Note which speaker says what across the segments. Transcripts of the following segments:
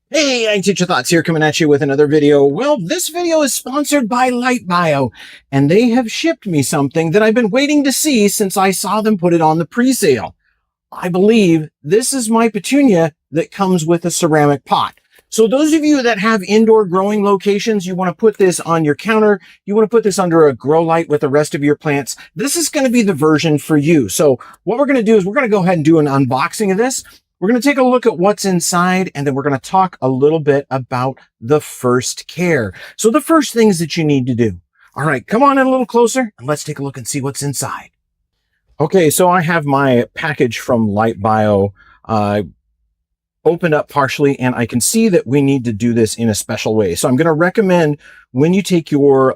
Speaker 1: Hey, I Teacher Thoughts here coming at you with another video. Well, this video is sponsored by LightBio, and they have shipped me something that I've been waiting to see since I saw them put it on the pre-sale. I believe this is my petunia that comes with a ceramic pot. So those of you that have indoor growing locations, you want to put this on your counter, you want to put this under a grow light with the rest of your plants, this is going to be the version for you. So what we're going to do is we're going to go ahead and do an unboxing of this. We're going to take a look at what's inside, and then we're going to talk a little bit about the first care. So the first things that you need to do. All right, come on in a little closer and let's take a look and see what's inside. Okay, so I have my package from LightBio opened up partially, and I can see that we need to do this in a special way. So I'm going to recommend when you take your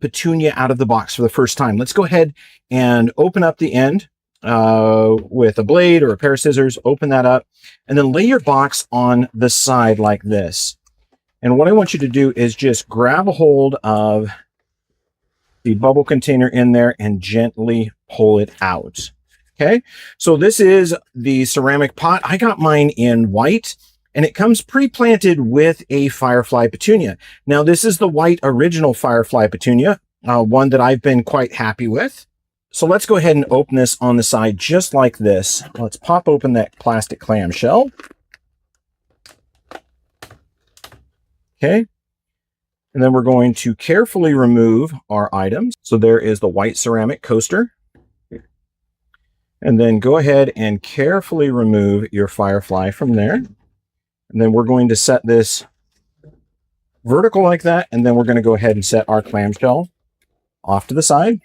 Speaker 1: petunia out of the box for the first time, let's go ahead and open up the end with a blade or a pair of scissors, open that up, and then lay your box on the side like this. And what I want you to do is just grab a hold of the bubble container in there and gently pull it out. Okay, so this is the ceramic pot. I got mine in white, and it comes pre-planted with a Firefly Petunia. Now, this is the white original Firefly Petunia, one that I've been quite happy with. So let's go ahead and open this on the side just like this. Let's pop open that plastic clamshell. Okay. And then we're going to carefully remove our items. So there is the white ceramic coaster. And then go ahead and carefully remove your Firefly from there. And then we're going to set this vertical like that. And then we're going to go ahead and set our clamshell off to the side.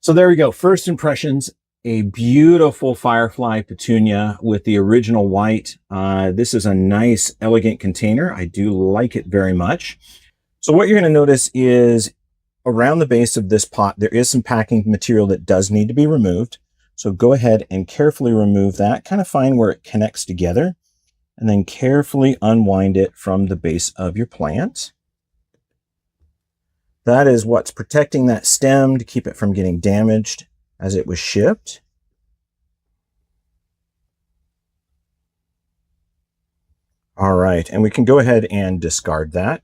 Speaker 1: So there we go. First impressions, a beautiful Firefly Petunia with the original white. This is a nice, elegant container. I do like it very much. So what you're going to notice is around the base of this pot, there is some packing material that does need to be removed. So go ahead and carefully remove that. Kind of find where it connects together, and then carefully unwind it from the base of your plant. That is what's protecting that stem to keep it from getting damaged as it was shipped. All right, and we can go ahead and discard that.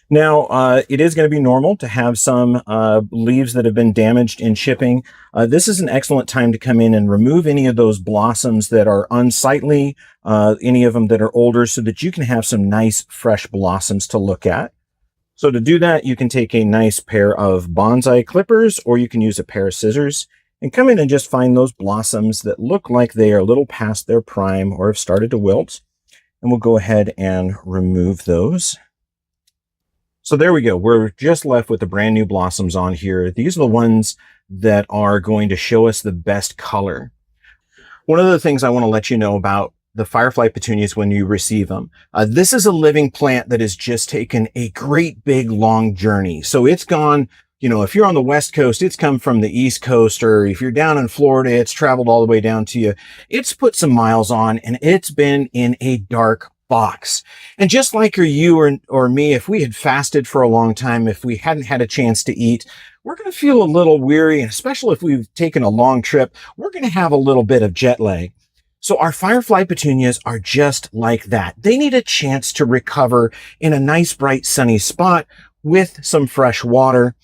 Speaker 1: Now, it is going to be normal to have some leaves that have been damaged in shipping. This is an excellent time to come in and remove any of those blossoms that are unsightly, any of them that are older, so that you can have some nice fresh blossoms to look at. So to do that, you can take a nice pair of bonsai clippers, or you can use a pair of scissors and come in and just find those blossoms that look like they are a little past their prime or have started to wilt. And we'll go ahead and remove those. So there we go. We're just left with the brand new blossoms on here. These are the ones that are going to show us the best color. One of the things I want to let you know about the Firefly Petunias when you receive them. This is a living plant that has just taken a great big long journey. So it's gone, you know, if you're on the West Coast, it's come from the East Coast, or if you're down in Florida, it's traveled all the way down to you. It's put some miles on, and it's been in a dark box. And just like you or me, if we had fasted for a long time, if we hadn't had a chance to eat, we're going to feel a little weary, and especially if we've taken a long trip, we're going to have a little bit of jet lag. So our Firefly Petunias are just like that. They need a chance to recover in a nice, bright, sunny spot with some fresh water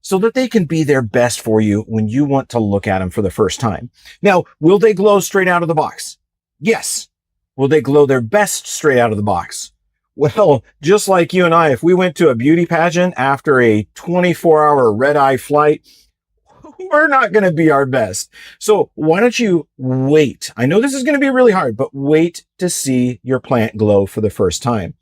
Speaker 1: so that they can be their best for you when you want to look at them for the first time. Now, will they glow straight out of the box? Yes. Will they glow their best straight out of the box? Well, just like you and I, if we went to a beauty pageant after a 24-hour red-eye flight, we're not going to be our best. So why don't you wait? I know this is going to be really hard, but wait to see your plant glow for the first time.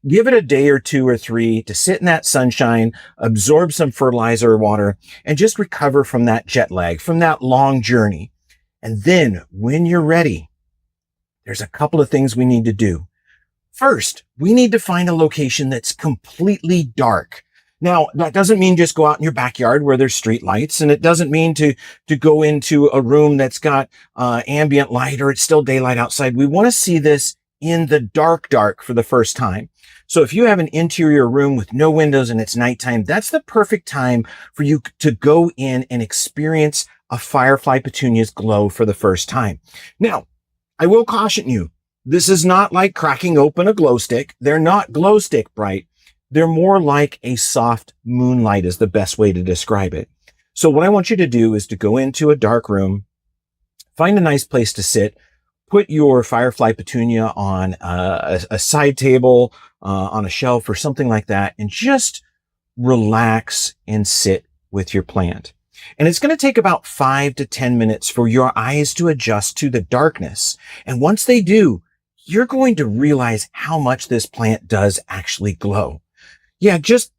Speaker 1: Give it a day or two or three to sit in that sunshine, absorb some fertilizer or water, and just recover from that jet lag, from that long journey. And then when you're ready, there's a couple of things we need to do. First, we need to find a location that's completely dark. Now, that doesn't mean just go out in your backyard where there's street lights, and it doesn't mean to go into a room that's got ambient light or it's still daylight outside. We want to see this in the dark for the first time. So if you have an interior room with no windows and it's nighttime, that's the perfect time for you to go in and experience a Firefly Petunia's glow for the first time. Now, I will caution you, This is not like cracking open a glow stick. They're not glow stick bright. They're more like a soft moonlight is the best way to describe it. So what I want you to do is to go into a dark room, find a nice place to sit, put your Firefly Petunia on a side table, on a shelf or something like that, and just relax and sit with your plant. And it's going to take about 5 to 10 minutes for your eyes to adjust to the darkness. And once they do, you're going to realize how much this plant does actually glow. Yeah, just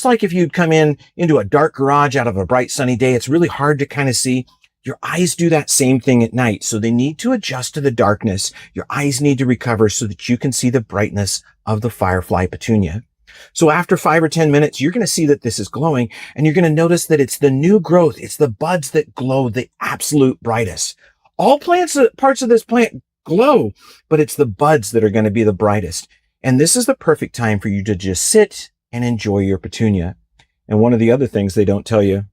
Speaker 1: like if you'd come into a dark garage out of a bright sunny day, it's really hard to kind of see. Your eyes do that same thing at night. So they need to adjust to the darkness. Your eyes need to recover so that you can see the brightness of the Firefly Petunia. So after 5 or 10 minutes, you're going to see that this is glowing, and you're going to notice that it's the new growth. It's the buds that glow the absolute brightest. All parts of this plant glow, but it's the buds that are going to be the brightest. And this is the perfect time for you to just sit and enjoy your petunia. And one of the other things they don't tell you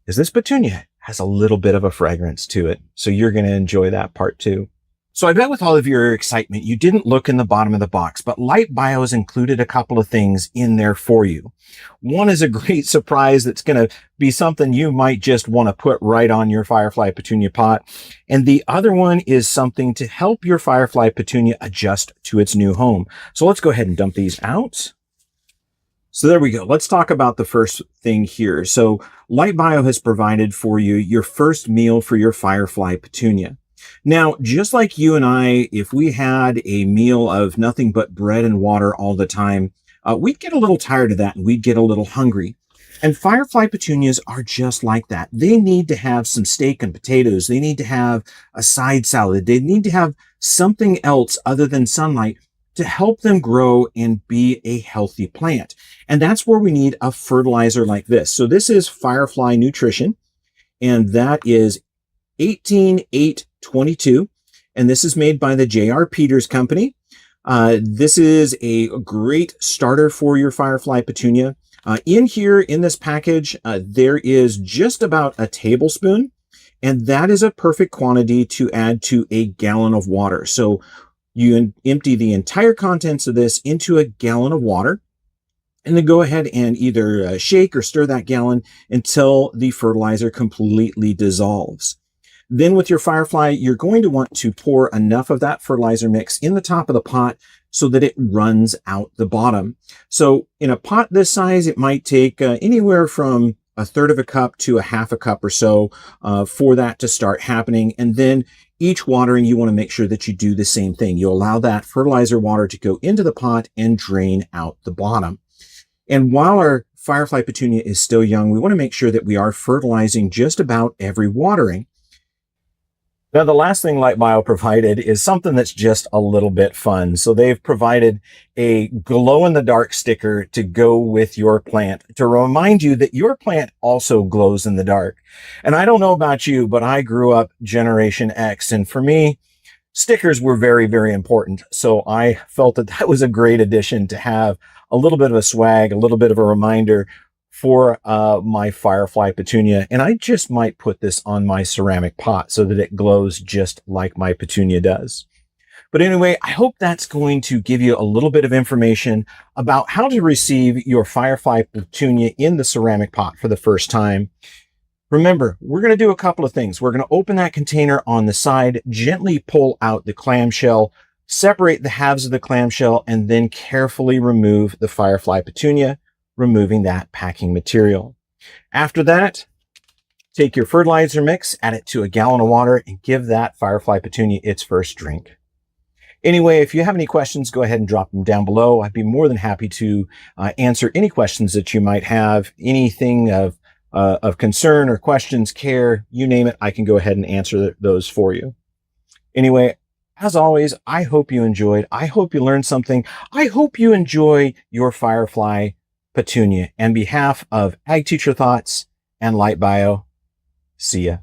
Speaker 1: is this petunia has a little bit of a fragrance to it. So you're going to enjoy that part too. So I bet with all of your excitement, you didn't look in the bottom of the box, but Light Bio has included a couple of things in there for you. One is a great surprise that's going to be something you might just want to put right on your Firefly Petunia pot. And the other one is something to help your Firefly Petunia adjust to its new home. So let's go ahead and dump these out. So there we go. Let's talk about the first thing here. So Light Bio has provided for you your first meal for your Firefly Petunia. Now, just like you and I, if we had a meal of nothing but bread and water all the time, we'd get a little tired of that and we'd get a little hungry. And Firefly Petunias are just like that. They need to have some steak and potatoes. They need to have a side salad. They need to have something else other than sunlight to help them grow and be a healthy plant. And that's where we need a fertilizer like this. So this is Firefly Nutrition, and that is 18822, and this is made by the J.R. Peters Company. This is a great starter for your Firefly Petunia. In here, in this package, there is just about a tablespoon, and that is a perfect quantity to add to a gallon of water. So you empty the entire contents of this into a gallon of water, and then go ahead and either shake or stir that gallon until the fertilizer completely dissolves. Then with your Firefly, you're going to want to pour enough of that fertilizer mix in the top of the pot so that it runs out the bottom. So in a pot this size, it might take anywhere from 1/3 of a cup to 1/2 a cup or so for that to start happening. And then each watering, you want to make sure that you do the same thing. You allow that fertilizer water to go into the pot and drain out the bottom. And while our Firefly Petunia is still young, we want to make sure that we are fertilizing just about every watering. Now, the last thing Light Bio provided is something that's just a little bit fun. So they've provided a glow-in-the-dark sticker to go with your plant to remind you that your plant also glows in the dark. And I don't know about you, but I grew up Generation X, and for me, stickers were very, very important. So I felt that that was a great addition to have a little bit of a swag, a little bit of a reminder for my Firefly Petunia. And I just might put this on my ceramic pot so that it glows just like my petunia does. But anyway, I hope that's going to give you a little bit of information about how to receive your Firefly Petunia in the ceramic pot for the first time. Remember, we're going to do a couple of things. We're going to open that container on the side, gently pull out the clamshell, separate the halves of the clamshell, and then carefully remove the Firefly Petunia, removing that packing material. After that, take your fertilizer mix, add it to a gallon of water, and give that Firefly Petunia its first drink. Anyway, if you have any questions, go ahead and drop them down below. I'd be more than happy to answer any questions that you might have, anything of concern or questions, care, you name it, I can go ahead and answer those for you. Anyway, as always, I hope you enjoyed. I hope you learned something. I hope you enjoy your Firefly Petunia. On behalf of Ag Teacher Thoughts and Light Bio, see ya.